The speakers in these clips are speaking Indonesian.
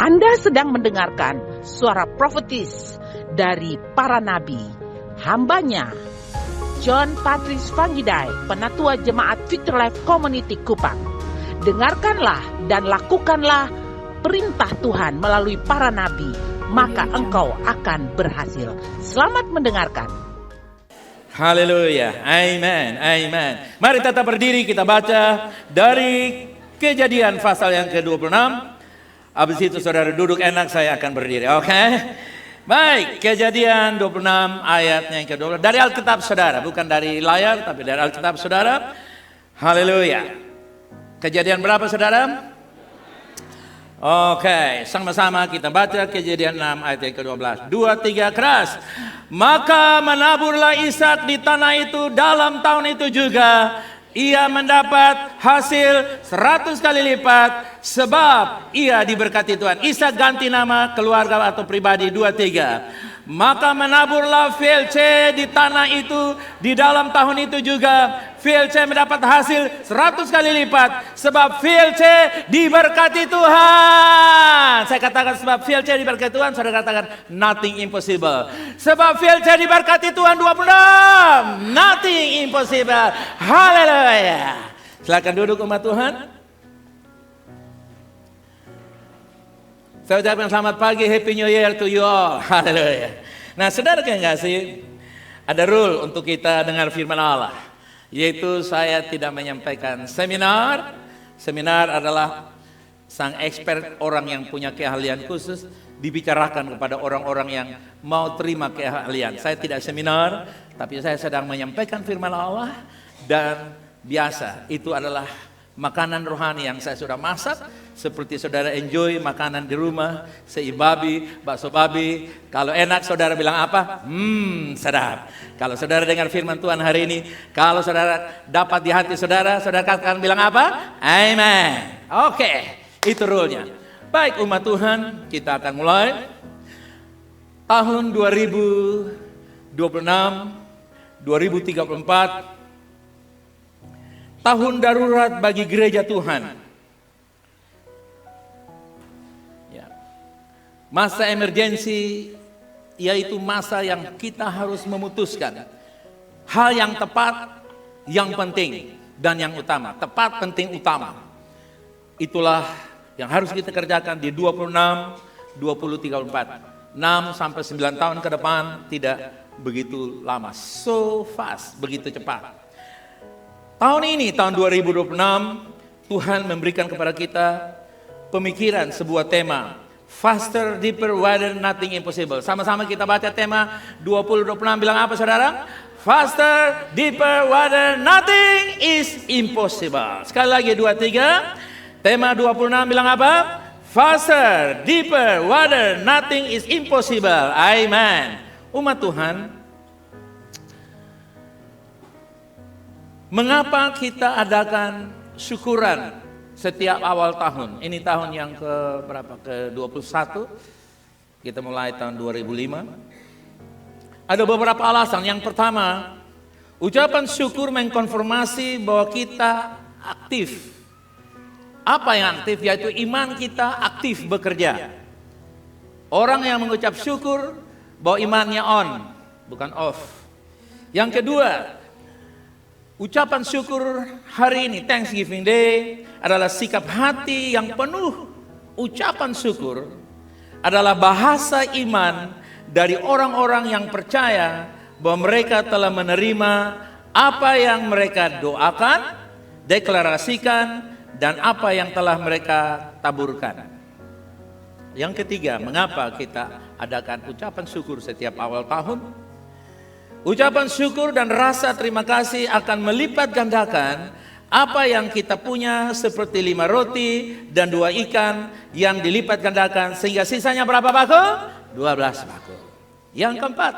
Anda sedang mendengarkan suara profetis dari para nabi, hambanya John Patrice Vanggidai, Penatua Jemaat Future Life Community Kupang. Dengarkanlah dan lakukanlah perintah Tuhan melalui para nabi, maka engkau akan berhasil. Selamat mendengarkan. Haleluya, amin, amin. Mari tetap berdiri, kita baca dari Kejadian pasal yang ke-26. Habis itu saudara duduk enak, saya akan berdiri, oke? Baik, Kejadian 26 ayatnya yang ke-12. Dari Alkitab saudara, bukan dari layar, tapi dari Alkitab saudara. Haleluya. Kejadian berapa saudara? Oke, sama-sama kita baca Kejadian 6 ayat yang ke-12. 2, 3, keras. Maka menaburlah Ishak di tanah itu dalam tahun itu juga. Ia mendapat hasil 100 kali lipat sebab ia diberkati Tuhan. Ishak ganti nama keluarga atau pribadi. 2, 3. Maka menaburlah Filce di tanah itu di dalam tahun itu juga. Filce mendapat hasil 100 kali lipat sebab Filce diberkati Tuhan. Saya katakan sebab Filce diberkati Tuhan, saudara katakan nothing impossible. Sebab Filce diberkati Tuhan 26, nothing impossible. Haleluya. Silakan duduk umat Tuhan. Saya ucapkan selamat pagi, Happy New Year to you all. Haleluya. Nah, saudara yang kasih, ada rule untuk kita dengar firman Allah, yaitu saya tidak menyampaikan seminar. Seminar adalah sang expert, orang yang punya keahlian khusus, dibicarakan kepada orang-orang yang mau terima keahlian. Saya tidak seminar, tapi saya sedang menyampaikan firman Allah. Dan biasa, itu adalah makanan rohani yang saya sudah masak. Seperti saudara enjoy makanan di rumah, seibabi, bakso babi. Kalau enak saudara bilang apa? Sedap. Kalau saudara dengar firman Tuhan hari ini, kalau saudara dapat di hati saudara, saudara katakan bilang apa? Amen. Oke, itu rule-nya. Baik umat Tuhan, kita akan mulai. Tahun 2026, 2034, tahun darurat bagi gereja Tuhan. Masa emergensi, yaitu masa yang kita harus memutuskan hal yang tepat, yang penting, dan yang utama. Tepat, penting, utama. Itulah yang harus kita kerjakan di 26, 2034. 6 sampai 9 tahun ke depan tidak begitu lama. So fast, begitu cepat. Tahun ini, tahun 2026, Tuhan memberikan kepada kita pemikiran sebuah tema. Faster, deeper, wider, nothing impossible. Sama-sama kita baca tema 2026, bilang apa saudara? Faster, deeper, wider, nothing is impossible. Sekali lagi 2, 3. Tema 26 bilang apa? Faster, deeper, wider, nothing is impossible. Amen. Umat Tuhan, mengapa kita adakan syukuran setiap awal tahun? Ini tahun yang ke berapa? Ke-21. Kita mulai tahun 2005. Ada beberapa alasan. Yang pertama, ucapan syukur mengkonfirmasi bahwa kita aktif. Apa yang aktif? Yaitu iman kita aktif bekerja. Orang yang mengucap syukur bahwa imannya on, bukan off. Yang kedua, ucapan syukur hari ini, Thanksgiving Day, adalah sikap hati yang penuh ucapan syukur, adalah bahasa iman dari orang-orang yang percaya bahwa mereka telah menerima apa yang mereka doakan, deklarasikan, dan apa yang telah mereka taburkan. Yang ketiga, mengapa kita adakan ucapan syukur setiap awal tahun? Ucapan syukur dan rasa terima kasih akan melipat gandakan apa yang kita punya, seperti 5 roti dan 2 ikan yang dilipat gandakan sehingga sisanya berapa bakul? 12 bakul. Yang keempat,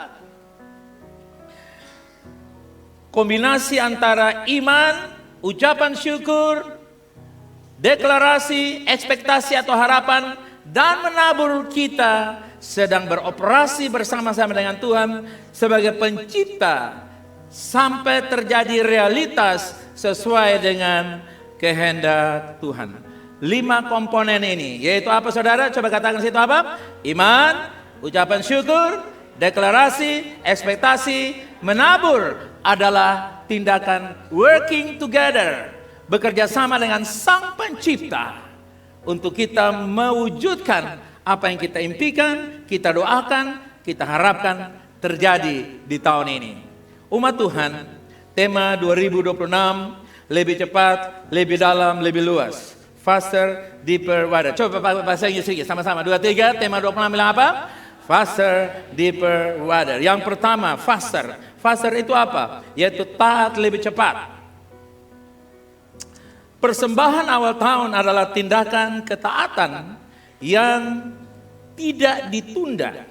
kombinasi antara iman, ucapan syukur, deklarasi, ekspektasi atau harapan, dan menabur kita sedang beroperasi bersama-sama dengan Tuhan sebagai pencipta sampai terjadi realitas sesuai dengan kehendak Tuhan. 5 komponen ini. Yaitu apa saudara? Coba katakan situ apa? Iman, ucapan syukur, deklarasi, ekspektasi, menabur adalah tindakan working together. Bekerja sama dengan Sang Pencipta untuk kita mewujudkan apa yang kita impikan, kita doakan, kita harapkan terjadi di tahun ini. Umat Tuhan, tema 2026, lebih cepat, lebih dalam, lebih luas. Faster, deeper, wider. Coba bahasa Inggris sedikit, sama-sama. 2, 3, tema 26 bilang apa? Faster, deeper, wider. Yang pertama, faster. Faster itu apa? Yaitu taat lebih cepat. Persembahan awal tahun adalah tindakan ketaatan yang tidak ditunda.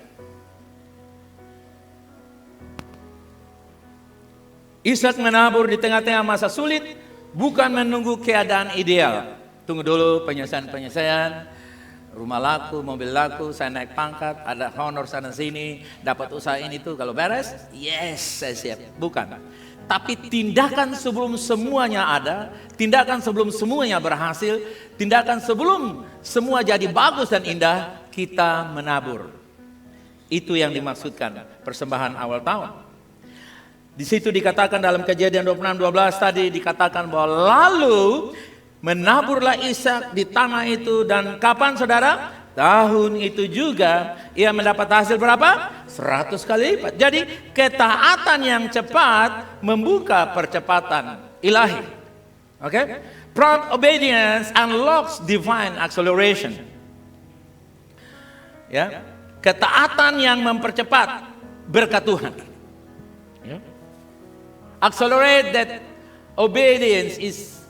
Ishak menabur di tengah-tengah masa sulit, bukan menunggu keadaan ideal. Tunggu dulu penyelesaian, rumah laku, mobil laku, saya naik pangkat, ada honor sana sini, dapat usaha ini tuh, kalau beres, yes saya siap. Bukan. Tapi tindakan sebelum semuanya ada, tindakan sebelum semuanya berhasil, tindakan sebelum semua jadi bagus dan indah, kita menabur. Itu yang dimaksudkan persembahan awal tahun. Di situ dikatakan dalam Kejadian 26:12 tadi dikatakan bahwa lalu menaburlah Ishak di tanah itu, dan kapan saudara? Tahun itu juga ia mendapat hasil berapa? 100 kali lipat. Jadi ketaatan yang cepat membuka percepatan ilahi. Oke? Prompt obedience unlocks divine acceleration. Ya, ketaatan yang mempercepat berkat Tuhan. Ya. Accelerate that obedience is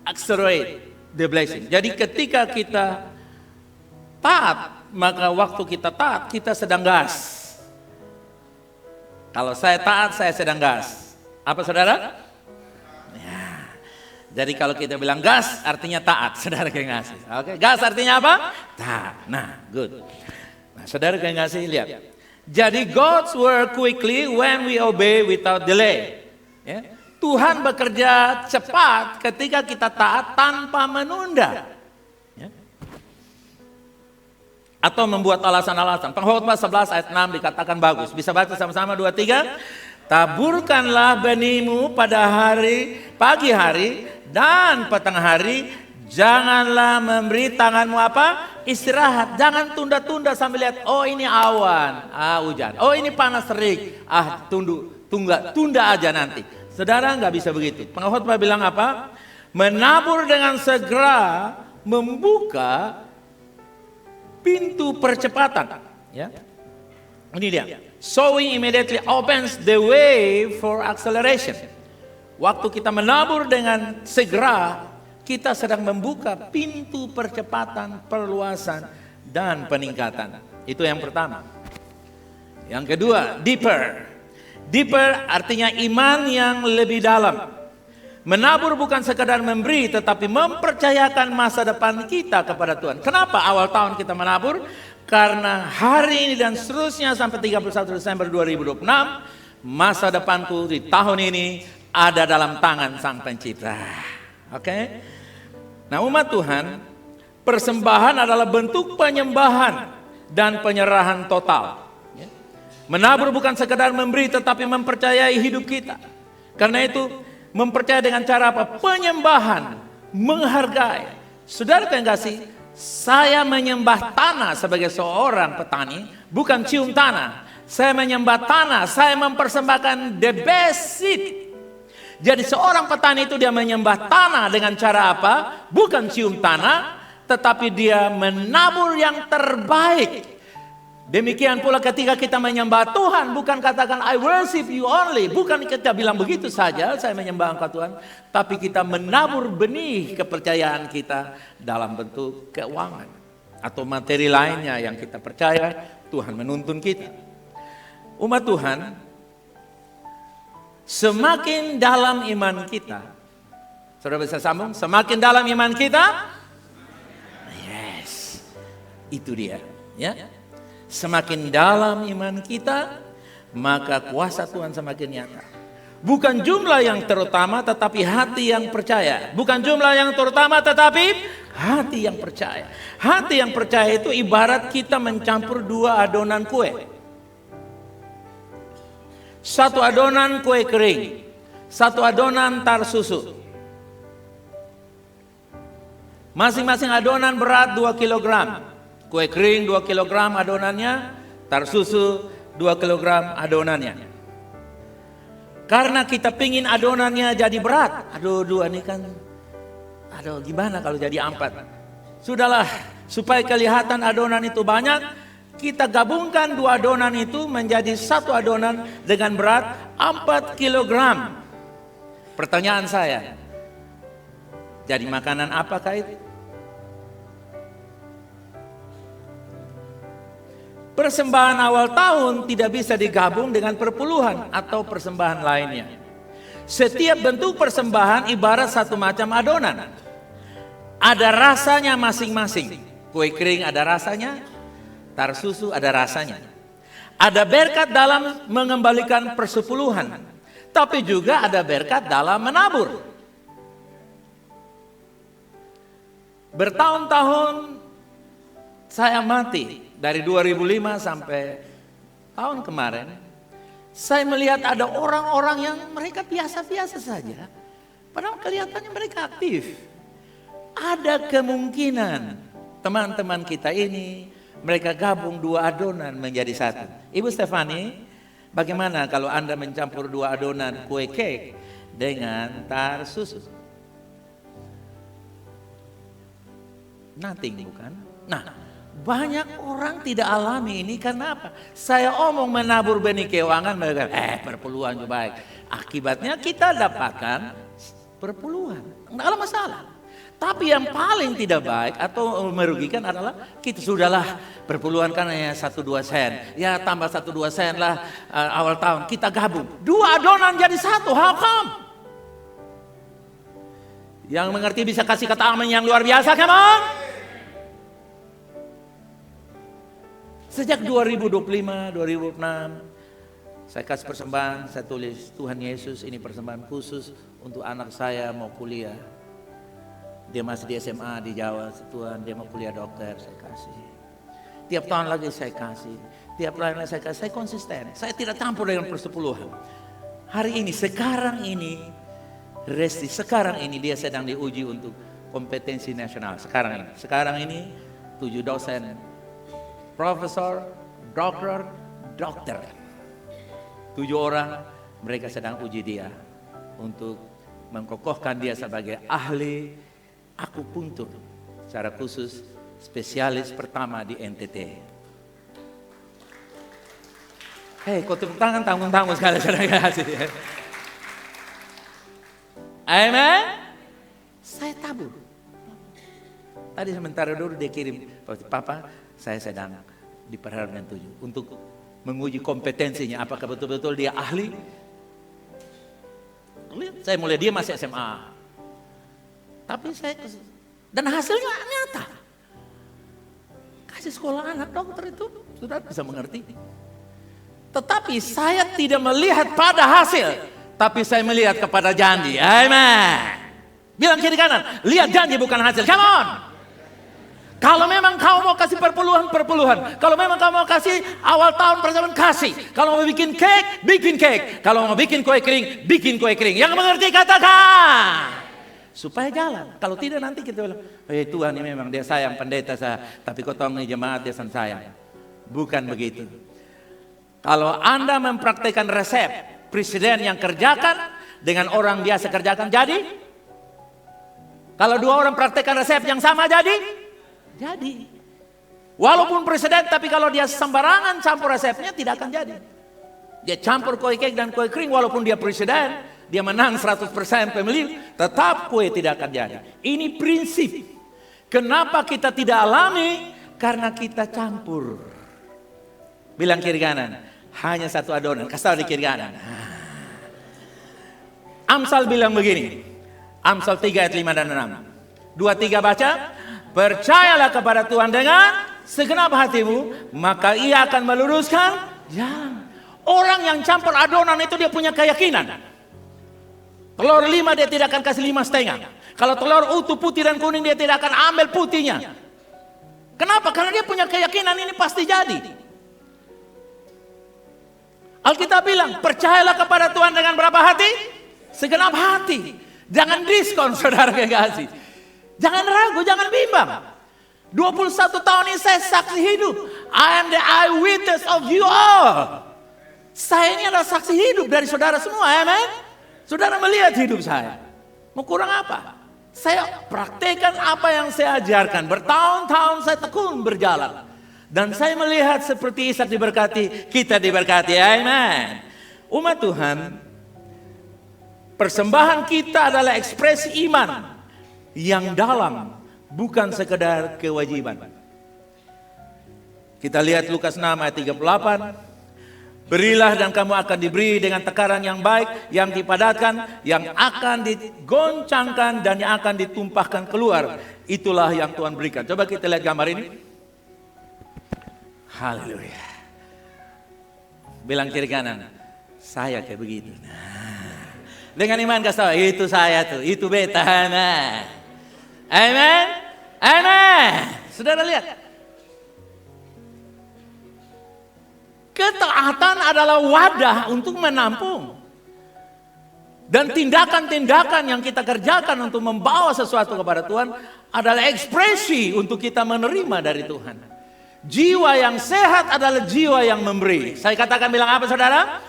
accelerate the blessing. Jadi ketika kita taat, maka waktu kita taat, kita sedang gas. Kalau saya taat, saya sedang gas. Apa saudara? Ya. Jadi kalau kita bilang gas, artinya taat. Saudara yang ngasih. Oke, gas artinya apa? Taat. Nah, good. Nah, saudara yang ngasih, lihat. Jadi God's work quickly when we obey without delay. Ya. Tuhan bekerja cepat ketika kita taat tanpa menunda. Ya. Atau membuat alasan-alasan. Pengkhotbah 11 ayat 6 dikatakan bagus. Bisa baca sama-sama 2, 3. Taburkanlah benihmu pada pagi hari dan petang hari. Janganlah memberi tanganmu apa? Istirahat. Jangan tunda-tunda sambil lihat, oh ini awan, hujan. Oh ini panas terik, tunda aja nanti. Saudara nggak bisa begitu. Pengkhotbah bilang apa? Menabur dengan segera membuka pintu percepatan. Ya. Ini dia. Sowing immediately opens the way for acceleration. Waktu kita menabur dengan segera, kita sedang membuka pintu percepatan, perluasan, dan peningkatan. Itu yang pertama. Yang kedua, deeper. Deeper artinya iman yang lebih dalam. Menabur bukan sekadar memberi, tetapi mempercayakan masa depan kita kepada Tuhan. Kenapa awal tahun kita menabur? Karena hari ini dan seterusnya sampai 31 Desember 2026, masa depanku di tahun ini ada dalam tangan Sang Pencipta. Oke? Nah umat Tuhan, persembahan adalah bentuk penyembahan dan penyerahan total. Menabur bukan sekadar memberi, tetapi mempercayai hidup kita. Karena itu mempercayai dengan cara apa? Penyembahan, menghargai. Saudara yang kasih, saya menyembah tanah sebagai seorang petani, bukan cium tanah. Saya menyembah tanah, saya mempersembahkan the best seed. Jadi seorang petani itu dia menyembah tanah dengan cara apa? Bukan cium tanah, tetapi dia menabur yang terbaik. Demikian pula ketika kita menyembah Tuhan, bukan katakan I worship you only. Bukan kita bilang begitu saja, saya menyembah Engkau Tuhan. Tapi kita menabur benih kepercayaan kita dalam bentuk keuangan. Atau materi lainnya yang kita percaya, Tuhan menuntun kita. Umat Tuhan, semakin dalam iman kita. Saudara bisa sambung? Semakin dalam iman kita? Yes, itu dia. Ya. Semakin dalam iman kita, maka kuasa Tuhan semakin nyata. Bukan jumlah yang terutama tetapi hati yang percaya. Bukan jumlah yang terutama tetapi hati yang percaya. Hati yang percaya itu ibarat kita mencampur dua adonan kue. Satu adonan kue kering, satu adonan tar susu. Masing-masing adonan berat 2 kg. Kue kering 2 kg adonannya, tar susu 2 kg adonannya. Karena kita pingin adonannya jadi berat. Aduh, ini kan, gimana kalau jadi 4? Sudahlah, supaya kelihatan adonan itu banyak, kita gabungkan 2 adonan itu menjadi 1 adonan dengan berat 4 kg. Pertanyaan saya, jadi makanan apakah itu? Persembahan awal tahun tidak bisa digabung dengan perpuluhan atau persembahan lainnya. Setiap bentuk persembahan ibarat satu macam adonan. Ada rasanya masing-masing. Kue kering ada rasanya, tar susu ada rasanya. Ada berkat dalam mengembalikan persepuluhan, tapi juga ada berkat dalam menabur. Bertahun-tahun saya mati. Dari 2005 sampai tahun kemarin, saya melihat ada orang-orang yang mereka biasa-biasa saja. Padahal kelihatannya mereka aktif. Ada kemungkinan teman-teman kita ini, mereka gabung 2 adonan menjadi 1. Ibu Stefani, bagaimana kalau Anda mencampur 2 adonan kue cake dengan tar susu? Nothing, bukan? Nah, banyak orang tidak alami ini karena apa? Saya omong menabur benih keuangan, mereka perpuluhan juga baik. Akibatnya kita dapatkan perpuluhan, tidak ada masalah. Tapi yang paling tidak baik atau merugikan adalah kita sudahlah perpuluhan kan hanya 1-2 sen. Ya tambah 1-2 sen lah awal tahun kita gabung. 2 adonan jadi 1, how come? Yang mengerti bisa kasih kata amin yang luar biasa, come on? Sejak 2025, 2006, saya kasih persembahan, saya tulis Tuhan Yesus ini persembahan khusus untuk anak saya mau kuliah. Dia masih di SMA di Jawa, Tuhan dia mau kuliah dokter, saya kasih. Tiap tahun lagi saya kasih, tiap tahun lagi saya kasih, saya konsisten. Saya tidak campur dengan persepuluhan. Hari ini, sekarang ini, Resti, sekarang ini dia sedang diuji untuk kompetensi nasional. Sekarang ini 7 dosen. Profesor, dokter. 7 orang mereka sedang uji dia untuk mengkokohkan dia sebagai ahli akupuntur secara khusus spesialis pertama di NTT. Hei, kau tepuk tangan tanggung-tanggung sekali saudara kasih. Amen. Saya tabur. Tadi sementara dulu dia kirim, Papa, saya sedang diperhadapkan 7 untuk menguji kompetensinya, apakah betul-betul dia ahli. Saya mulai dia masih SMA, tapi dan hasilnya nyata. Kasih sekolah anak dokter itu sudah bisa mengerti. Tetapi saya tidak melihat pada hasil, tapi saya melihat kepada janji. Amen. Bilang kiri kanan, lihat janji bukan hasil. Come on. Kalau memang kau mau kasih perpuluhan. Kalau memang kau mau kasih awal tahun persembahan, kasih. Kalau mau bikin cake, bikin cake. Kalau mau bikin kue kering, bikin kue kering. Yang mengerti katakan. Supaya jalan. Kalau tidak nanti kita bilang, Tuhan ini memang dia sayang pendeta saya. Tapi kau tahu nih jemaat dia sayang. Bukan begitu. Kalau Anda mempraktikkan resep presiden yang kerjakan dengan orang biasa kerjakan, jadi? Kalau 2 orang praktikkan resep yang sama, jadi? Jadi, walaupun presiden, tapi kalau dia sembarangan campur resepnya tidak akan jadi. Dia campur kue cake dan kue kering, walaupun dia presiden, dia menang 100% pemilu, tetap kue tidak akan jadi. Ini prinsip. Kenapa kita tidak alami? Karena kita campur. Bilang kiri kanan, hanya 1 adonan. Kasih tahu di kiri kanan. Amsal bilang begini, Amsal 3 ayat 5 dan 6. 2-3 baca. Percayalah kepada Tuhan dengan segenap hatimu, maka ia akan meluruskan jalan. Orang yang campur adonan itu dia punya keyakinan. Telur 5 dia tidak akan kasih 5,5. Kalau telur utuh putih dan kuning dia tidak akan ambil putihnya. Kenapa? Karena dia punya keyakinan ini pasti jadi. Alkitab bilang, percayalah kepada Tuhan dengan berapa hati? Segenap hati. Jangan diskon saudara kekasih. Jangan ragu, jangan bimbang. 21 tahun ini saya saksi hidup. I am the eyewitness of you all. Saya ini adalah saksi hidup dari saudara semua, amen. Saudara melihat hidup saya. Mau kurang apa? Saya praktekkan apa yang saya ajarkan. Bertahun-tahun saya tekun berjalan. Dan saya melihat seperti Ishak diberkati, kita diberkati, amen. Umat Tuhan, persembahan kita adalah ekspresi iman yang dalam, bukan sekedar kewajiban. Kita lihat Lukas 6 ayat 38. Berilah dan kamu akan diberi dengan takaran yang baik, yang dipadatkan, yang akan digoncangkan dan yang akan ditumpahkan keluar. Itulah yang Tuhan berikan. Coba kita lihat gambar ini. Haleluya. Bilang kiri kanan, saya kayak begitu. Nah, dengan iman kasih tahu, itu saya tuh, itu beta. Nah. Amen. Amen. Saudara lihat. Ketaatan adalah wadah untuk menampung. Dan tindakan-tindakan yang kita kerjakan untuk membawa sesuatu kepada Tuhan adalah ekspresi untuk kita menerima dari Tuhan. Jiwa yang sehat adalah jiwa yang memberi. Saya katakan bilang apa saudara?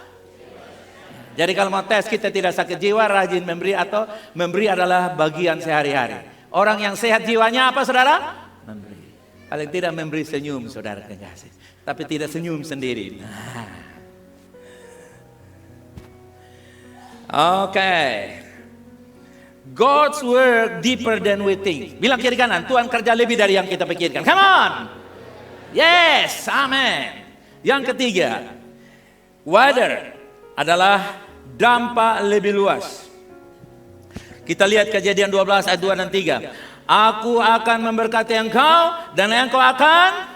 Jadi kalau mau tes kita tidak sakit jiwa, rajin memberi atau memberi adalah bagian sehari-hari. Orang yang sehat jiwanya apa saudara? Memberi. Paling tidak memberi senyum saudara kekasih. Tapi tidak senyum sendiri. Oke. God's work deeper than we think. Bilang kiri kanan, Tuhan kerja lebih dari yang kita pikirkan. Come on. Yes, amen. Yang ketiga, wider adalah dampak lebih luas. Kita lihat Kejadian 12 ayat 2 dan 3. Aku akan memberkati engkau dan engkau akan,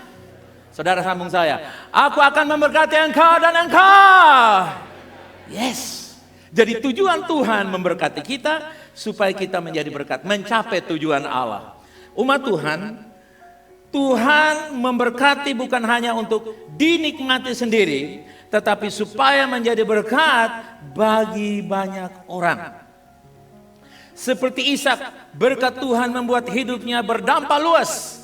saudara sambung saya, aku akan memberkati engkau dan engkau. Yes. Jadi tujuan Tuhan memberkati kita supaya kita menjadi berkat, mencapai tujuan Allah. Umat Tuhan, Tuhan memberkati bukan hanya untuk dinikmati sendiri, tetapi supaya menjadi berkat bagi banyak orang. Seperti Ishak, berkat Tuhan membuat hidupnya berdampak luas.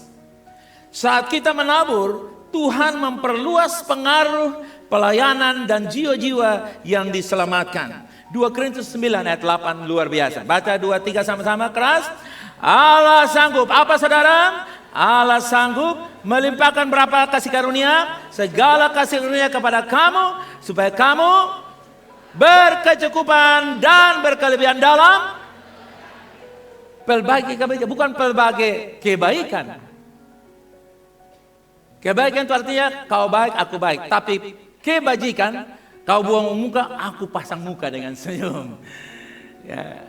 Saat kita menabur, Tuhan memperluas pengaruh, pelayanan dan jiwa-jiwa yang diselamatkan. 2 Korintus 9 ayat 8 luar biasa. Baca 2-3 sama-sama keras. Allah sanggup, apa saudara? Allah sanggup melimpahkan berapa kasih karunia? Segala kasih karunia kepada kamu, supaya kamu berkecukupan dan berkelebihan dalam pelbagai kebaikan. Bukan pelbagai kebaikan. Kebaikan itu artinya kau baik, aku baik. Tapi kebajikan, kau buang muka, aku pasang muka dengan senyum. Ya.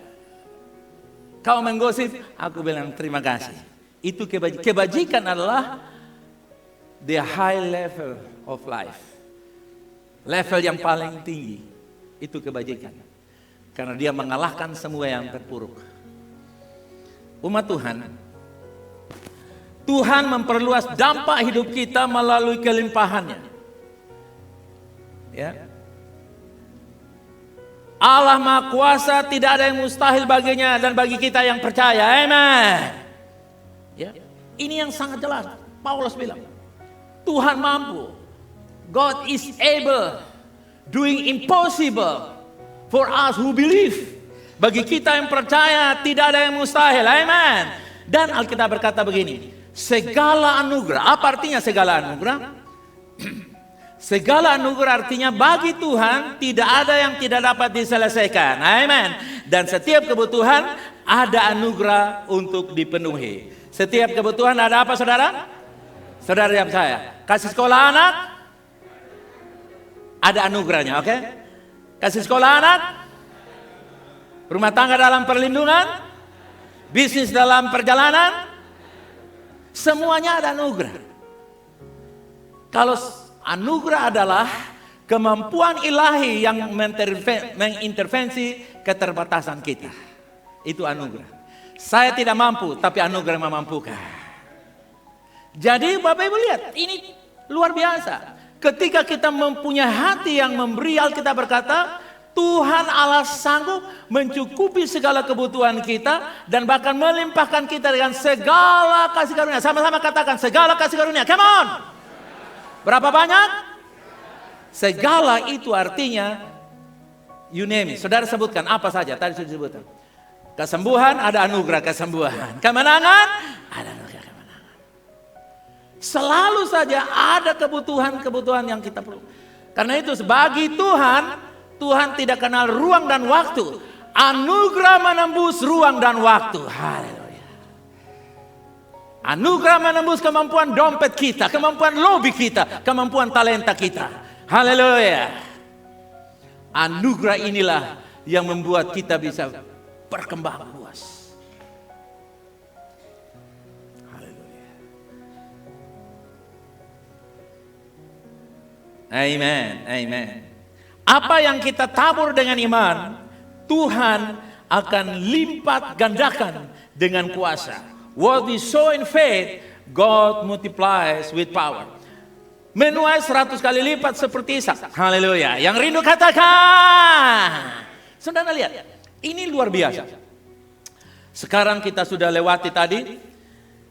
Kau menggosip, aku bilang terima kasih. Itu kebajikan. Kebajikan adalah the high level of life. Level yang paling tinggi. Itu kebajikan. Karena dia mengalahkan semua yang terpuruk. Umat Tuhan, Tuhan memperluas dampak hidup kita melalui kelimpahannya. Ya. Allah Maha Kuasa, tidak ada yang mustahil baginya dan bagi kita yang percaya. Amen. Ya. Ini yang sangat jelas. Paulus bilang, Tuhan mampu. God is able, doing impossible for us who believe. Bagi kita yang percaya tidak ada yang mustahil. Amen. Dan Alkitab berkata begini, segala anugerah. Apa artinya segala anugerah? Segala anugerah artinya bagi Tuhan tidak ada yang tidak dapat diselesaikan. Amen. Dan setiap kebutuhan ada anugerah untuk dipenuhi. Setiap kebutuhan ada apa saudara? Saudara yang saya, kasih sekolah anak ada anugerahnya, oke? Kasih sekolah anak, rumah tangga dalam perlindungan, bisnis dalam perjalanan, semuanya ada anugerah. Kalau anugerah adalah kemampuan ilahi yang mengintervensi keterbatasan kita. Itu anugerah. Saya tidak mampu, tapi anugerah memampukan. Jadi Bapak Ibu lihat, ini luar biasa. Ketika kita mempunyai hati yang memberi, Alkitab berkata, Tuhan Allah sanggup mencukupi segala kebutuhan kita dan bahkan melimpahkan kita dengan segala kasih karunia. Sama-sama katakan, segala kasih karunia. Come on. Berapa banyak? Segala itu artinya you name it. Saudara sebutkan apa saja tadi sudah disebutkan. Kesembuhan, ada anugerah kesembuhan. Kemenangan, ada anugerah kemenangan. Selalu saja ada kebutuhan-kebutuhan yang kita perlu. Karena itu bagi Tuhan, Tuhan tidak kenal ruang dan waktu. Anugerah menembus ruang dan waktu. Haleluya. Anugerah menembus kemampuan dompet kita, kemampuan lobby kita, kemampuan talenta kita. Haleluya. Anugerah inilah yang membuat kita bisa berkembang luas. Haleluya. Amen, amen. Apa yang kita tabur dengan iman, Tuhan akan lipat gandakan dengan kuasa. What we sow in faith, God multiplies with power. Menuai 100 kali lipat seperti Ishak. Haleluya. Yang rindu katakan. Saudara lihat. Ini luar biasa. Sekarang kita sudah lewati tadi.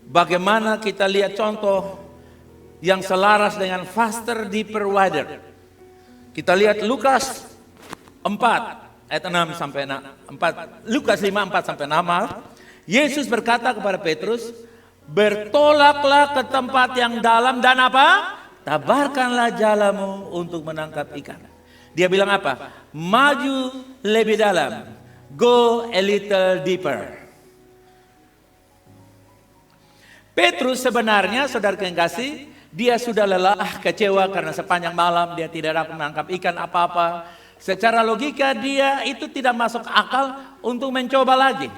Bagaimana kita lihat contoh yang selaras dengan faster, deeper, wider. Kita lihat Lukas 4 ayat 6 sampai 4. Lukas 5 4 sampai 6. Yesus berkata kepada Petrus, bertolaklah ke tempat yang dalam dan apa? Tabarkanlah jalamu untuk menangkap ikan. Dia bilang apa? Maju lebih dalam. Go a little deeper. Petrus sebenarnya, saudara yang kasih, dia sudah lelah, kecewa karena sepanjang malam dia tidak dapat menangkap ikan apa-apa. Secara logika dia itu tidak masuk akal untuk mencoba lagi.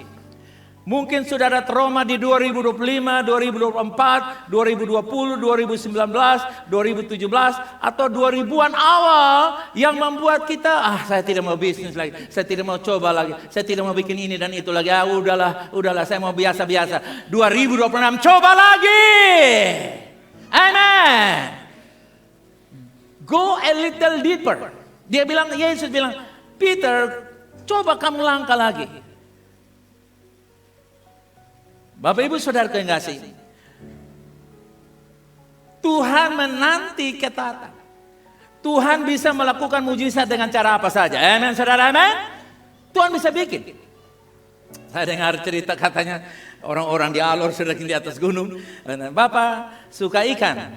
Mungkin saudara trauma di 2025, 2024, 2020, 2019, 2017 atau 2000-an awal yang membuat kita saya tidak mau bisnis lagi, saya tidak mau coba lagi, saya tidak mau bikin ini dan itu lagi. Udahlah, saya mau biasa-biasa. 2026 coba lagi. Amen. Go a little deeper. Yesus bilang, Peter, coba kamu langkah lagi. Bapak Ibu Saudara yang kasih, Tuhan menanti ketaatan. Tuhan bisa melakukan mujizat dengan cara apa saja. Amen, saudara, amen. Tuhan bisa bikin. Saya dengar cerita katanya orang-orang di Alor sedang di atas gunung. Bapak suka ikan?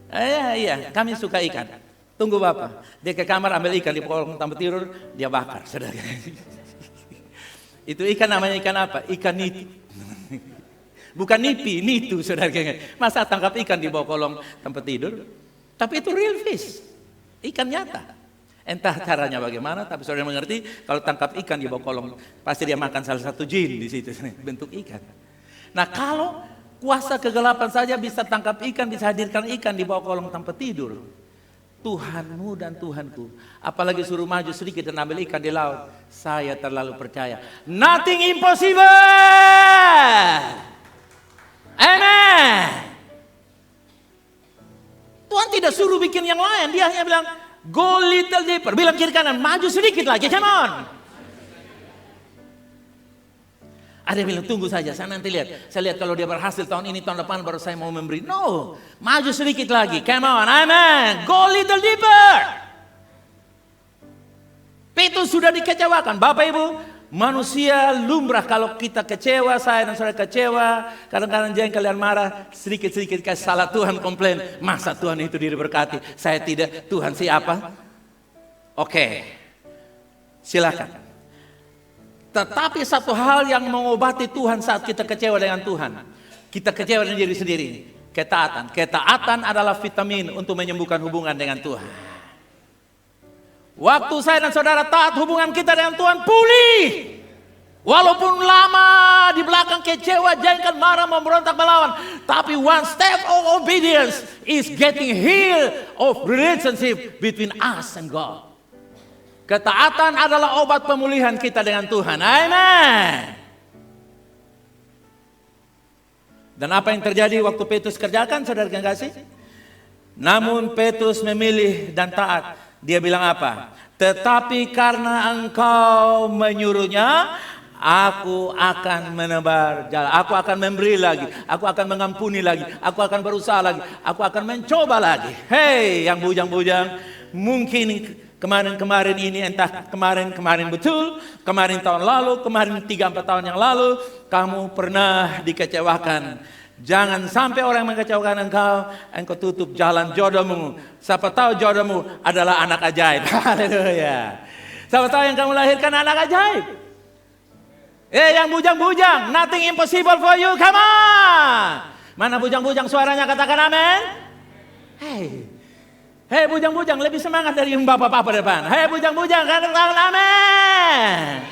Iya, kami suka ikan. Tunggu Bapak. Dia ke kamar ambil ikan di kolong tempat tidur, dia bakar, saudara. Itu ikan namanya ikan apa? Ikan niti. Bukan nitu saudara. Masa tangkap ikan di bawah kolong tempat tidur? Tapi itu real fish. Ikan nyata. Entah caranya bagaimana, tapi saudara mengerti kalau tangkap ikan di bawah kolong, pasti dia makan salah satu jin di situ, bentuk ikan. Nah kalau kuasa kegelapan saja bisa tangkap ikan, bisa hadirkan ikan di bawah kolong tempat tidur. Tuhanmu dan Tuhanku, apalagi suruh maju sedikit dan ambil ikan di laut, saya terlalu percaya. Nothing impossible. Amen. Tuhan tidak suruh bikin yang lain. Dia hanya bilang, go little deeper. Bilang kiri kanan, maju sedikit lagi, come on. Ada yang bilang, tunggu saja, saya nanti lihat. Saya lihat kalau dia berhasil tahun ini, tahun depan baru saya mau memberi. No, maju sedikit lagi, come on, amen. Go little deeper. Petrus sudah dikecewakan. Bapak Ibu, manusia lumrah kalau kita kecewa, saya dan saudara kecewa, kadang-kadang jengkel dan marah, sedikit-sedikit kasih salah Tuhan komplain. Masa Tuhan itu diberkati, saya tidak, Tuhan siapa? Oke, silakan. Tetapi satu hal yang mengobati Tuhan saat kita kecewa dengan Tuhan, kita kecewa dengan diri sendiri, ketaatan. Ketaatan adalah vitamin untuk menyembuhkan hubungan dengan Tuhan. Waktu saya dan saudara taat, hubungan kita dengan Tuhan pulih. Walaupun lama di belakang kecewa, jengkel, marah, memberontak, melawan. Tapi one step of obedience is getting healed of relationship between us and God. Ketaatan adalah obat pemulihan kita dengan Tuhan. Amin. Dan apa yang terjadi waktu Petrus kerjakan, saudara yang kasih? Namun Petrus memilih dan taat. Dia bilang apa? Tetapi karena engkau menyuruhnya, aku akan menebar jalan. Aku akan memberi lagi. Aku akan mengampuni lagi. Aku akan berusaha lagi. Aku akan mencoba lagi. Hei yang bujang-bujang, mungkin kemarin-kemarin ini, entah kemarin betul, kemarin tahun lalu, kemarin 3-4 tahun yang lalu, kamu pernah dikecewakan. Jangan sampai orang mengecewakan engkau tutup jalan jodohmu. Siapa tahu jodohmu adalah anak ajaib. Haleluya. Siapa tahu yang kamu lahirkan anak ajaib. Yang bujang-bujang, nothing impossible for you, come on. Mana bujang-bujang suaranya, katakan amin. Hei bujang-bujang, lebih semangat dari yang bapak-bapak depan. Hei bujang-bujang, katakan amin.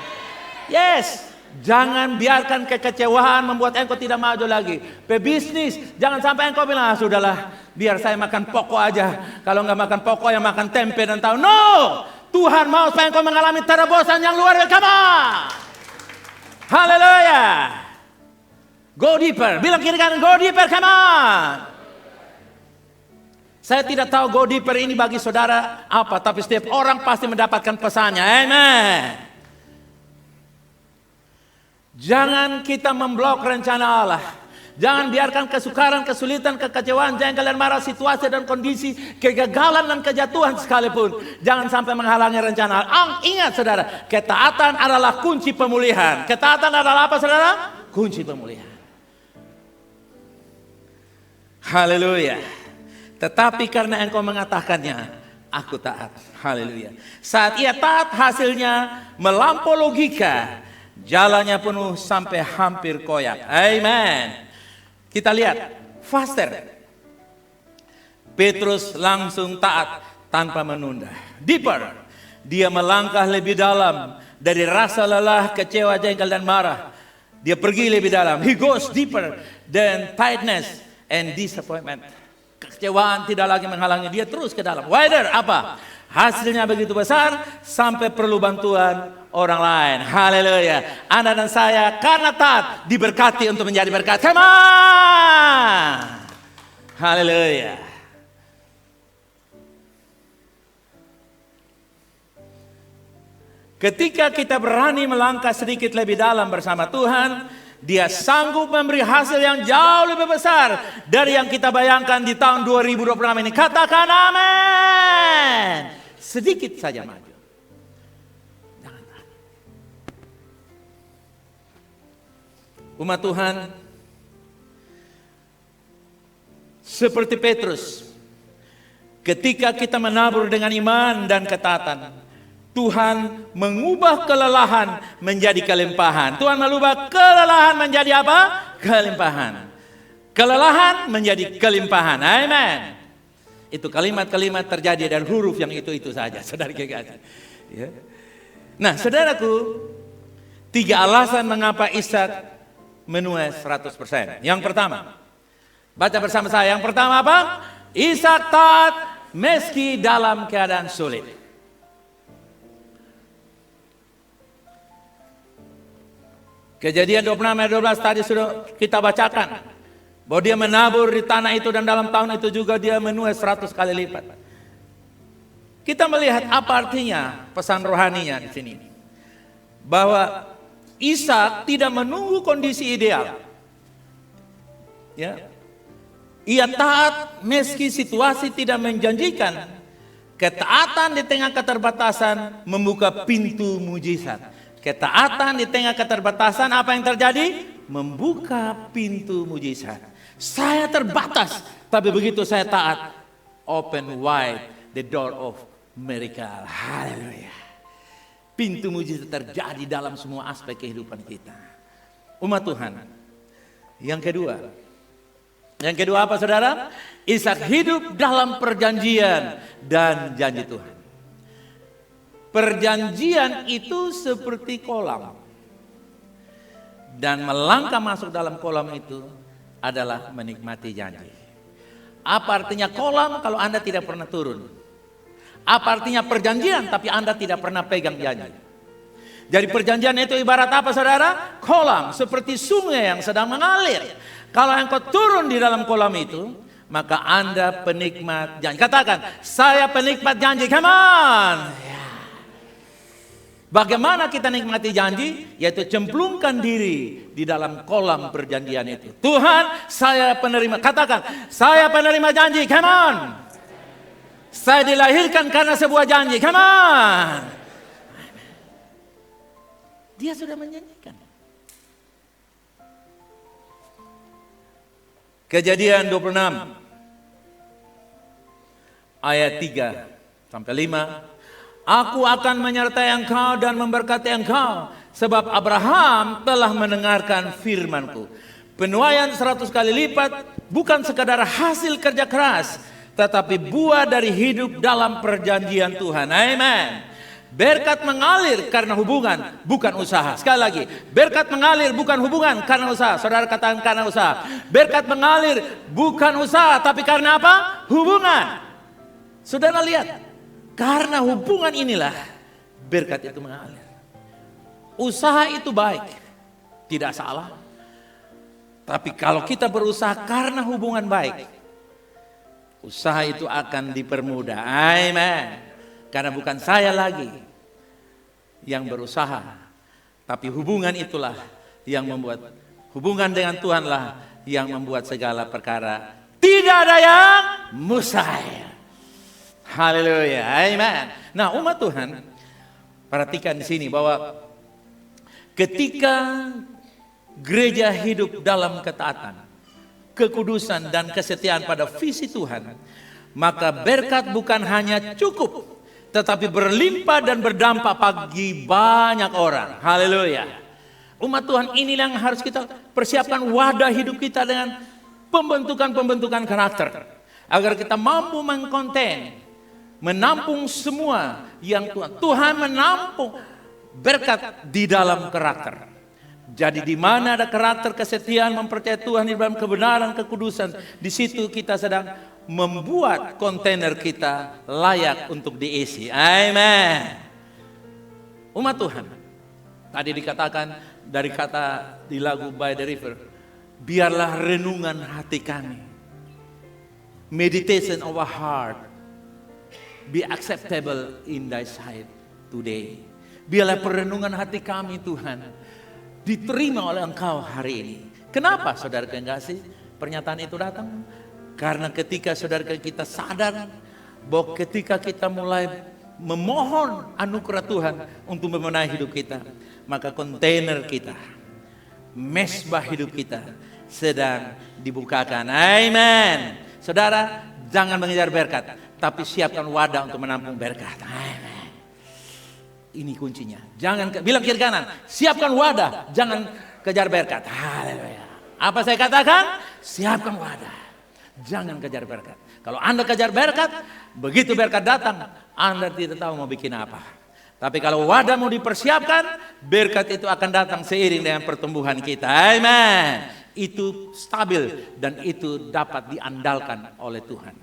Yes. Jangan biarkan kekecewaan membuat engkau tidak maju lagi. Pebisnis, jangan sampai engkau bilang, sudahlah, biar saya makan pokok aja. Kalau nggak makan pokok, yang makan tempe dan tahu. No, Tuhan mau supaya engkau mengalami terobosan yang luar biasa. Come on. Haleluya. Go deeper. Bilang kiri kanan, go deeper, come on. Saya tidak tahu go deeper ini bagi saudara apa, tapi setiap orang pasti mendapatkan pesannya. Amen. Jangan kita memblok rencana Allah. Jangan biarkan kesukaran, kesulitan, kekecewaan, jengkel dan marah, situasi dan kondisi, kegagalan dan kejatuhan sekalipun, jangan sampai menghalangi rencana Allah. Ingat saudara, ketaatan adalah kunci pemulihan. Ketaatan adalah apa saudara? Kunci pemulihan. Haleluya. Tetapi karena engkau mengatakannya, aku taat. Haleluya. Saat ia taat, hasilnya melampaui logika. Jalannya penuh sampai hampir koyak. Amen. Kita lihat, faster. Petrus langsung taat tanpa menunda. Deeper. Dia melangkah lebih dalam dari rasa lelah, kecewa, jengkel dan marah. Dia pergi lebih dalam. He goes deeper than tiredness and disappointment. Kekecewaan tidak lagi menghalangi dia, terus ke dalam. Wider apa? Hasilnya begitu besar sampai perlu bantuan orang lain. Haleluya. Anda dan saya karena taat diberkati untuk menjadi berkat. Come on. Haleluya. Ketika kita berani melangkah sedikit lebih dalam bersama Tuhan, Dia sanggup memberi hasil yang jauh lebih besar dari yang kita bayangkan di tahun 2026 ini. Katakan amin. Sedikit saja maju. Jangan takut. Umat Tuhan, seperti Petrus, ketika kita menabur dengan iman dan ketaatan, Tuhan mengubah kelelahan menjadi kelimpahan. Tuhan mengubah kelelahan menjadi apa? Kelimpahan. Kelelahan menjadi kelimpahan. Amen. Itu kalimat-kalimat terjadi dari huruf yang itu saja, saudara kekasih. Ya. Nah, saudaraku, 3 alasan mengapa Ishak menuai 100%. Yang pertama, baca bersama saya. Yang pertama apa? Ishak taat meski dalam keadaan sulit. Kejadian 26 ayat 12 tadi sudah kita bacakan. Bahwa dia menabur di tanah itu dan dalam tahun itu juga dia menuai 100 kali lipat. Kita melihat apa artinya pesan rohaninya di sini. Bahwa Ishak tidak menunggu kondisi ideal. Ya. Ia taat meski situasi tidak menjanjikan. Ketaatan di tengah keterbatasan membuka pintu mujizat. Ketaatan di tengah keterbatasan apa yang terjadi? Membuka pintu mujizat. Saya terbatas, tapi begitu saya taat, open wide the door of miracle. Haleluya. Pintu mujizat terjadi dalam semua aspek kehidupan kita. Umat Tuhan. Yang kedua apa saudara? Ishak hidup dalam perjanjian dan janji Tuhan. Perjanjian itu seperti kolam. Dan melangkah masuk dalam kolam itu adalah menikmati janji. Apa artinya kolam kalau Anda tidak pernah turun? Apa artinya perjanjian tapi Anda tidak pernah pegang janji? Jadi perjanjian itu ibarat apa saudara? Kolam, seperti sungai yang sedang mengalir. Kalau engkau turun di dalam kolam itu, maka Anda penikmat janji. Katakan, saya penikmat janji, come on. Bagaimana kita nikmati janji? Yaitu cemplungkan diri di dalam kolam perjanjian itu. Tuhan, saya penerima. Katakan, saya penerima janji, come on. Saya dilahirkan karena sebuah janji, come on. Dia sudah menyanyikan. Kejadian 26 ayat 3 sampai 5. Aku akan menyertai engkau dan memberkati engkau, sebab Abraham telah mendengarkan firmanku. Penuaian 100 kali lipat bukan sekadar hasil kerja keras, tetapi buah dari hidup dalam perjanjian Tuhan. Amen. Berkat mengalir karena hubungan, bukan usaha. Sekali lagi, berkat mengalir bukan hubungan, karena usaha. Saudara katakan karena usaha. Berkat mengalir bukan usaha, tapi karena apa? Hubungan. Saudara lihat, karena hubungan inilah berkat itu mengalir. Usaha itu baik, tidak salah. Tapi kalau kita berusaha karena hubungan baik, usaha itu akan dipermudah. Amen. Karena bukan saya lagi yang berusaha, tapi hubungan itulah yang membuat, hubungan dengan Tuhanlah yang membuat segala perkara. Tidak ada yang mustahil. Haleluya, amen. Nah, umat Tuhan, perhatikan di sini bahwa ketika gereja hidup dalam ketaatan, kekudusan dan kesetiaan pada visi Tuhan, maka berkat bukan hanya cukup, tetapi berlimpah dan berdampak bagi banyak orang. Haleluya. Umat Tuhan, inilah yang harus kita persiapkan wadah hidup kita dengan pembentukan karakter, agar kita mampu mengkonten, menampung semua yang Tuhan menampung berkat di dalam karakter. Jadi di mana ada karakter kesetiaan, mempercayai Tuhan di dalam kebenaran, kekudusan, di situ kita sedang membuat kontainer kita layak untuk diisi. Amen. Umat Tuhan, tadi dikatakan dari kata di lagu By the River, biarlah renungan hati kami, meditation of our heart, be acceptable in thy sight today. Biarlah perenungan hati kami Tuhan diterima oleh engkau hari ini. Kenapa saudara kekasih pernyataan itu datang? Karena ketika saudara kita sadar bahwa ketika kita mulai memohon anugerah Tuhan untuk membenahi hidup kita, maka kontainer kita, mesbah hidup kita sedang dibukakan. Amen. Saudara, jangan mengejar berkat, tapi siapkan wadah untuk menampung berkat. Amen. Ini kuncinya. Jangan bilang kiri kanan, siapkan wadah, jangan kejar berkat. Haleluya. Apa saya katakan? Siapkan wadah, jangan kejar berkat. Kalau Anda kejar berkat, begitu berkat datang, Anda tidak tahu mau bikin apa. Tapi kalau wadah mau dipersiapkan, berkat itu akan datang seiring dengan pertumbuhan kita. Amen. Itu stabil dan itu dapat diandalkan oleh Tuhan.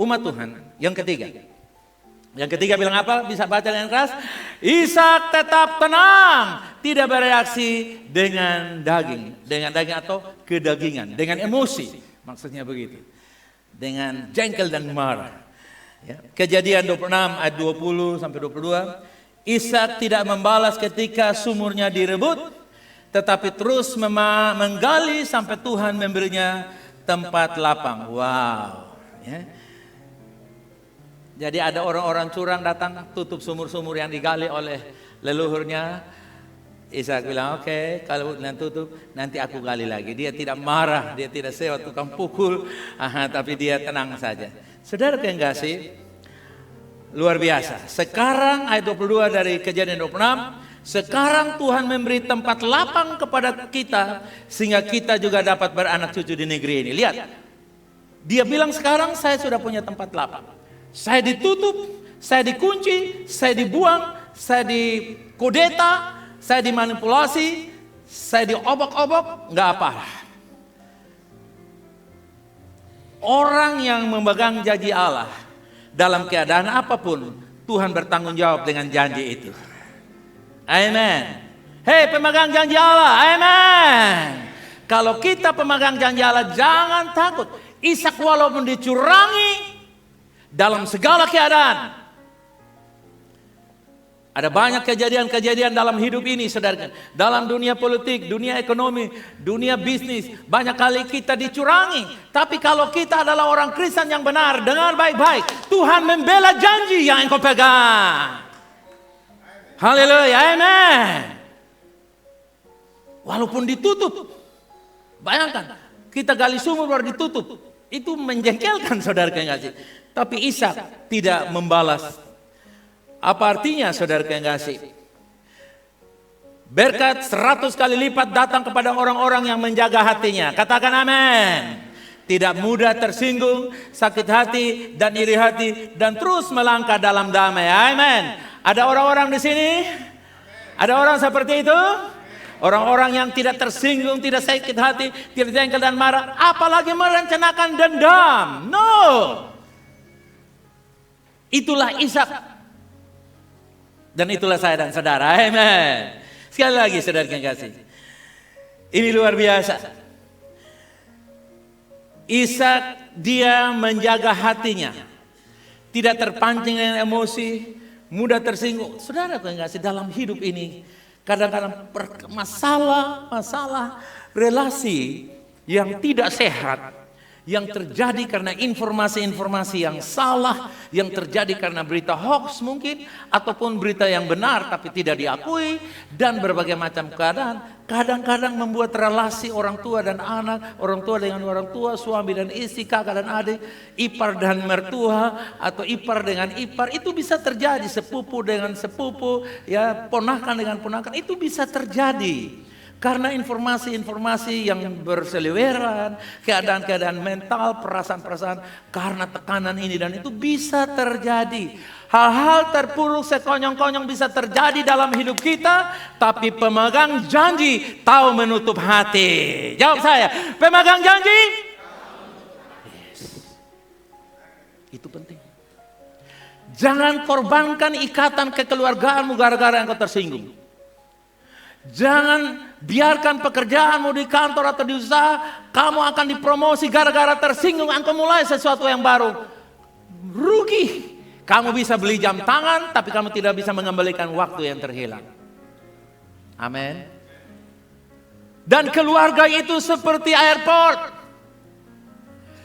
Umat Tuhan, yang ketiga. Yang ketiga bilang apa? Bisa baca dengan keras. Ishak tetap tenang, tidak bereaksi dengan daging. Dengan daging atau kedagingan, dengan emosi. Maksudnya begitu. Dengan jengkel dan marah. Ya. Kejadian 26 ayat 20 sampai 22. Ishak tidak membalas ketika sumurnya direbut, tetapi terus menggali sampai Tuhan memberinya tempat lapang. Wow. Ya. Jadi ada orang-orang curang datang tutup sumur-sumur yang digali oleh leluhurnya. Ishak bilang, oke, kalau nanti tutup, nanti aku gali lagi. Dia tidak marah, dia tidak sewa tukang pukul, tapi dia tenang saja. Saudara kekasih, luar biasa. Sekarang ayat 22 dari Kejadian 26, sekarang Tuhan memberi tempat lapang kepada kita, sehingga kita juga dapat beranak cucu di negeri ini. Lihat, dia bilang sekarang saya sudah punya tempat lapang. Saya ditutup, saya dikunci, saya dibuang, saya dikudeta, saya dimanipulasi, saya diobok-obok, nggak apa. Orang yang memegang janji Allah dalam keadaan apapun, Tuhan bertanggung jawab dengan janji itu. Amen. Hei pemegang janji Allah, amen. Kalau kita pemegang janji Allah, jangan takut. Ishak walaupun dicurangi dalam segala keadaan. Ada banyak kejadian-kejadian dalam hidup ini, saudara. Dalam dunia politik, dunia ekonomi, dunia bisnis, banyak kali kita dicurangi. Tapi kalau kita adalah orang Kristen yang benar, dengar baik-baik, Tuhan membela janji yang engkau pegang. Haleluya, amen. Walaupun ditutup, bayangkan, kita gali sumur baru ditutup. Itu menjengkelkan, saudara kekasih. Tapi Ishak tidak membalas. Apa artinya, saudara kekasih? Berkat 100 kali lipat datang kepada orang-orang yang menjaga hatinya. Katakan amin. Tidak mudah tersinggung, sakit hati dan iri hati, dan terus melangkah dalam damai. Amin. Ada orang-orang di sini? Ada orang seperti itu? Orang-orang yang tidak tersinggung, tidak sakit hati, tidak jengkel dan marah, apalagi merencanakan dendam. No. Itulah Ishak. Dan itulah saya dan saudara. Amen. Sekali lagi saudara yang kasih. Ini luar biasa. Ishak dia menjaga hatinya. Tidak terpancing dengan emosi, mudah tersinggung. Saudara yang kasih, dalam hidup ini kadang-kadang masalah relasi yang tidak sehat, yang terjadi karena informasi-informasi yang salah, yang terjadi karena berita hoax mungkin, ataupun berita yang benar tapi tidak diakui, dan berbagai macam keadaan, kadang-kadang membuat relasi orang tua dan anak, orang tua dengan orang tua, suami dan istri, kakak dan adik, ipar dan mertua, atau ipar dengan ipar, itu bisa terjadi, sepupu dengan sepupu, ya ponakan dengan ponakan, itu bisa terjadi. Karena informasi-informasi yang berseliweran, keadaan-keadaan mental, perasaan-perasaan, karena tekanan ini dan itu bisa terjadi. Hal-hal terpuruk sekonyong-konyong bisa terjadi dalam hidup kita, tapi pemegang janji tahu menutup hati. Jawab saya, pemegang janji? Yes. Itu penting. Jangan korbankan ikatan kekeluargaanmu gara-gara engkau tersinggung. Jangan biarkan pekerjaanmu di kantor atau di usaha, kamu akan dipromosi gara-gara tersinggung, engkau mulai sesuatu yang baru. Rugi. Kamu bisa beli jam tangan, tapi kamu tidak bisa mengembalikan waktu yang terhilang. Amin. Dan keluarga itu seperti airport.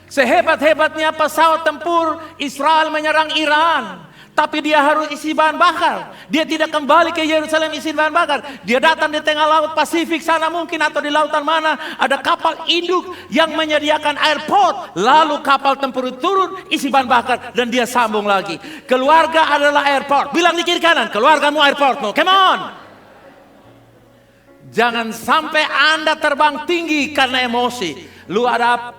Sehebat-hebatnya pesawat tempur Israel menyerang Iran, tapi dia harus isi bahan bakar. Dia tidak kembali ke Yerusalem isi bahan bakar. Dia datang di tengah laut Pasifik sana mungkin, atau di lautan mana ada kapal induk yang menyediakan airport. Lalu kapal tempur turun isi bahan bakar dan dia sambung lagi. Keluarga adalah airport. Bilang di kiri kanan, keluargamu airportmu. Come on. Jangan sampai Anda terbang tinggi karena emosi. Gua.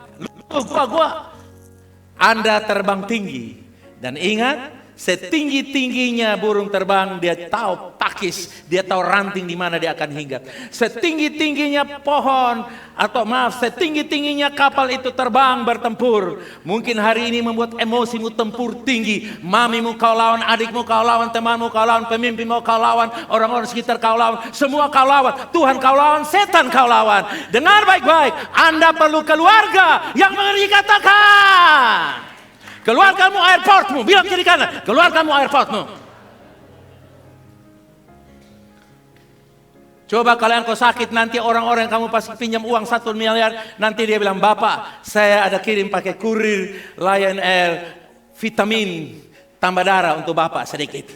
Anda terbang tinggi. Dan ingat, setinggi-tingginya burung terbang, dia tahu pakis, dia tahu ranting di mana dia akan hinggap. Setinggi-tingginya pohon, atau maaf, setinggi-tingginya kapal itu terbang bertempur. Mungkin hari ini membuat emosimu tempur tinggi. Mamimu kau lawan, adikmu kau lawan, temanmu kau lawan, pemimpinmu kau lawan, orang-orang sekitar kau lawan, semua kau lawan. Tuhan kau lawan, setan kau lawan. Dengar baik-baik, Anda perlu keluarga yang mengerti. Katakan, keluargamu airportmu. Bilang kiri kanan, keluargamu airportmu. Coba kalau engkau sakit, nanti orang-orang yang kamu pasti pinjam uang 1 miliar, nanti dia bilang, Bapak saya ada kirim pakai kurir Lion Air vitamin tambah darah untuk Bapak sedikit.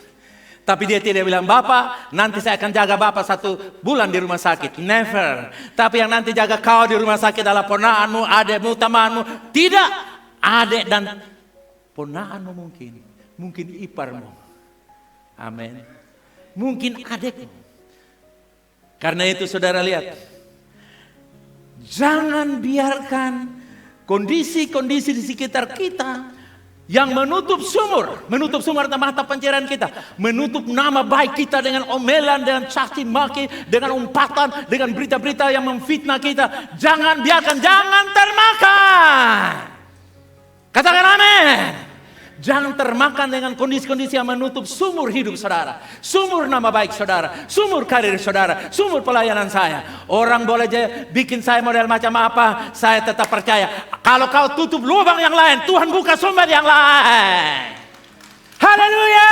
Tapi dia tidak bilang, Bapak nanti saya akan jaga Bapak 1 bulan di rumah sakit. Never. Tapi yang nanti jaga kau di rumah sakit adalah ponakanmu, adikmu, temanmu. Tidak. Adik dan ponakanmu mungkin iparmu. Amin. Mungkin adikmu. Karena itu saudara lihat, jangan biarkan kondisi-kondisi di sekitar kita yang menutup sumur atau mata pencarian kita, menutup nama baik kita dengan omelan, dengan caci maki, dengan umpatan, dengan berita-berita yang memfitnah kita. Jangan biarkan, jangan termakan. Katakan amin. Jangan termakan dengan kondisi-kondisi yang menutup sumur hidup saudara, sumur nama baik saudara, sumur karir saudara, sumur pelayanan saya. Orang boleh bikin saya model macam apa, saya tetap percaya. Kalau kau tutup lubang yang lain, Tuhan buka sumber yang lain. Haleluya!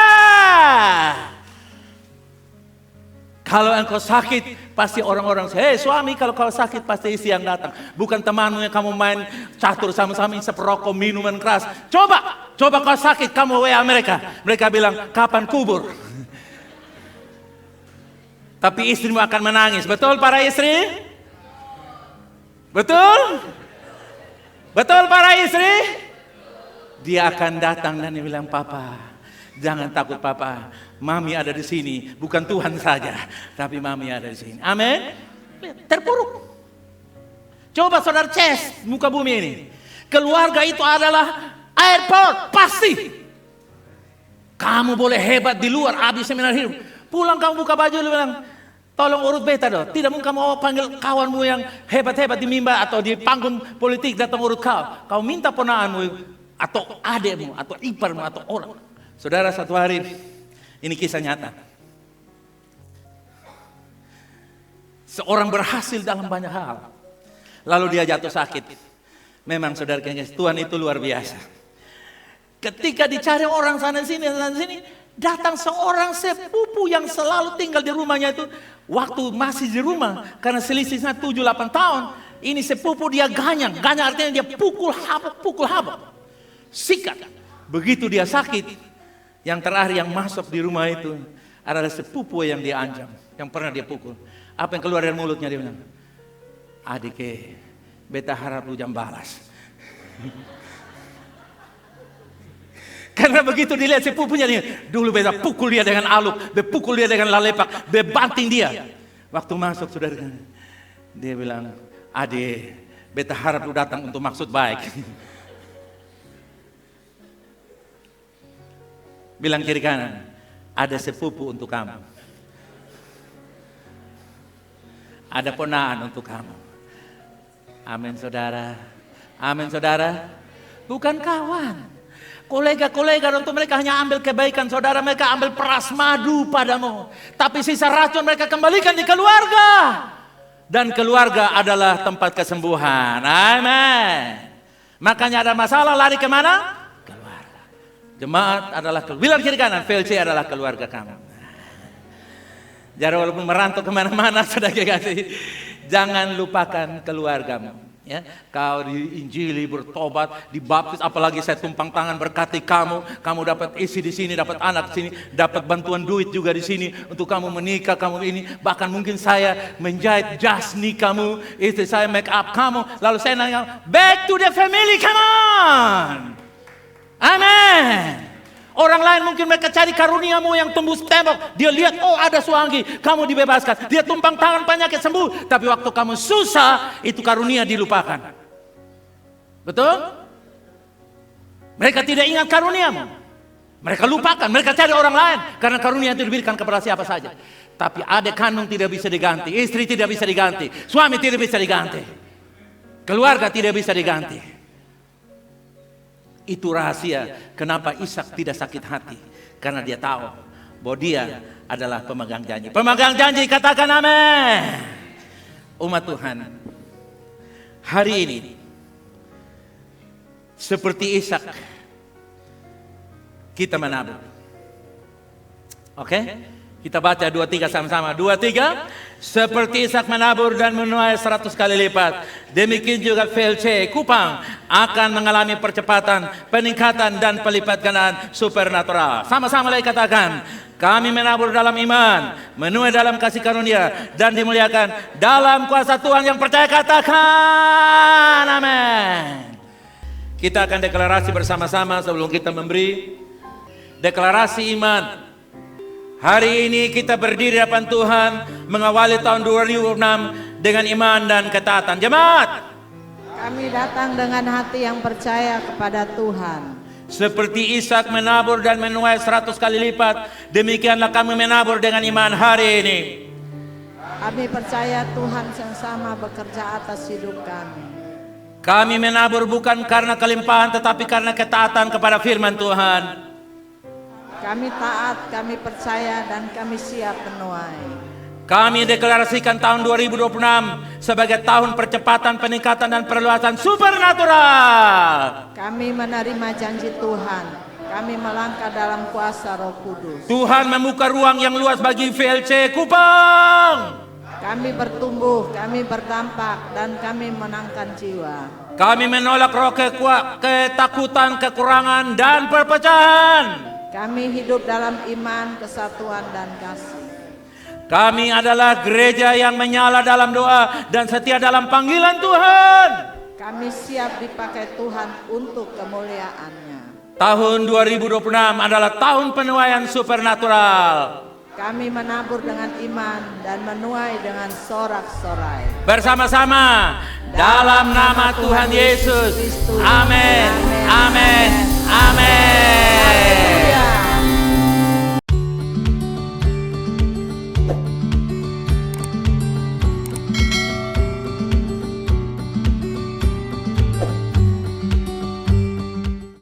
Kalau engkau sakit, pasti orang-orang, hei suami, kalau kau sakit pasti istri yang datang. Bukan temanmu yang kamu main catur sama-sama, isep rokok, minuman keras. Coba kau sakit, kamu WA mereka. Mereka bilang, kapan kubur? Tapi istrimu akan menangis. Betul para istri? Betul? Betul para istri? Dia akan datang dan dia bilang, papa, jangan takut papa. Mami ada di sini, bukan Tuhan saja, tapi Mami ada di sini. Amin. Terpuruk. Coba saudara cek muka bumi ini. Keluarga itu adalah airport, pasti. Kamu boleh hebat di luar, habis seminar hidup. Pulang kamu buka baju, lu bilang, tolong urut beta dong. Tidak mungkin kamu panggil kawanmu yang hebat-hebat di mimbar atau di panggung politik datang urut kau. Kau minta ponaanmu atau adekmu atau iparmu atau orang. Saudara, satu hari, ini kisah nyata. Seorang berhasil dalam banyak hal, lalu dia jatuh sakit. Memang saudara, Tuhan itu luar biasa. Ketika dicari orang sana sini, datang seorang sepupu yang selalu tinggal di rumahnya itu. Waktu masih di rumah, karena selisihnya 7-8 tahun, ini sepupu dia ganyang artinya dia pukul habak, sikat. Begitu dia sakit, yang terakhir yang masuk di rumah itu adalah sepupu yang dia ancam, yang pernah dia pukul. Apa yang keluar dari mulutnya? Dia bilang, adik, beta harap lu jam balas. Karena begitu dilihat sepupunya, dulu beta pukul dia dengan aluk, pukul dia dengan lalepak, banting dia. Waktu masuk saudara, dia bilang, adik, beta harap lu datang untuk maksud baik. Bilang kiri kanan, ada sepupu untuk kamu. Ada ponaan untuk kamu. Amin saudara. Amin saudara. Bukan kawan. Kolega-kolega untuk mereka hanya ambil kebaikan saudara. Mereka ambil peras madu padamu. Tapi sisa racun mereka kembalikan di keluarga. Dan keluarga adalah tempat kesembuhan. Amin. Makanya ada masalah lari kemana? Jemaat adalah, bilang kiri kanan, VLC adalah keluarga kamu. Jadi walaupun merantau kemana-mana, saudara kasih, jangan lupakan keluargamu. Ya, kau diinjili, bertobat, dibaptis, apalagi saya tumpang tangan berkati kamu dapat isi di sini, dapat anak di sini, dapat bantuan duit juga di sini untuk kamu menikah, kamu ini, bahkan mungkin saya menjahit jas nikahmu, istri saya make up kamu, lalu saya nanya, back to the family, come on. Amin. Orang lain mungkin mereka cari karuniamu yang tembus tembok. Dia lihat, oh ada Suanggi, kamu dibebaskan. Dia tumpang tangan penyakit sembuh. Tapi waktu kamu susah, itu karunia dilupakan. Betul? Mereka tidak ingat karuniamu. Mereka lupakan, mereka cari orang lain. Karena karunia itu diberikan kepada siapa saja. Tapi adik kandung tidak bisa diganti. Istri tidak bisa diganti. Suami tidak bisa diganti. Keluarga tidak bisa diganti. Itu rahasia kenapa Ishak tidak sakit hati. Karena dia tahu bahwa dia adalah pemegang janji. Pemegang janji, katakan amin. Umat Tuhan, hari ini seperti Ishak kita menabur. Oke? Kita baca 2-3 sama-sama. 2-3. Seperti Ishak menabur dan menuai 100 kali lipat, demikian juga VLC Kupang akan mengalami percepatan, peningkatan dan pelipat gandaan supernatural. Sama-sama lagi katakan, kami menabur dalam iman, menuai dalam kasih karunia, dan dimuliakan dalam kuasa Tuhan yang percaya. Katakan amin. Kita akan deklarasi bersama-sama sebelum kita memberi deklarasi iman. Hari ini kita berdiri di hadapan Tuhan mengawali tahun 2006 dengan iman dan ketaatan. Jemaat, kami datang dengan hati yang percaya kepada Tuhan. Seperti Ishak menabur dan menuai 100 kali lipat, demikianlah kami menabur dengan iman hari ini. Kami percaya Tuhan yang sama bekerja atas hidup kami. Kami menabur bukan karena kelimpahan tetapi karena ketaatan kepada firman Tuhan. Kami taat, kami percaya, dan kami siap menuai. Kami deklarasikan tahun 2026 sebagai tahun percepatan, peningkatan, dan perluasan supernatural. Kami menerima janji Tuhan. Kami melangkah dalam kuasa Roh Kudus. Tuhan membuka ruang yang luas bagi VLC Kupang. Kami bertumbuh, kami berdampak, dan kami menangkan jiwa. Kami menolak roh ketakutan, kekurangan, dan perpecahan. Kami hidup dalam iman, kesatuan, dan kasih. Kami adalah gereja yang menyala dalam doa dan setia dalam panggilan Tuhan. Kami siap dipakai Tuhan untuk kemuliaan-Nya. Tahun 2026 adalah tahun penuaian supernatural. Kami menabur dengan iman dan menuai dengan sorak-sorai. Bersama-sama dalam nama Tuhan Yesus. Amin. Amin.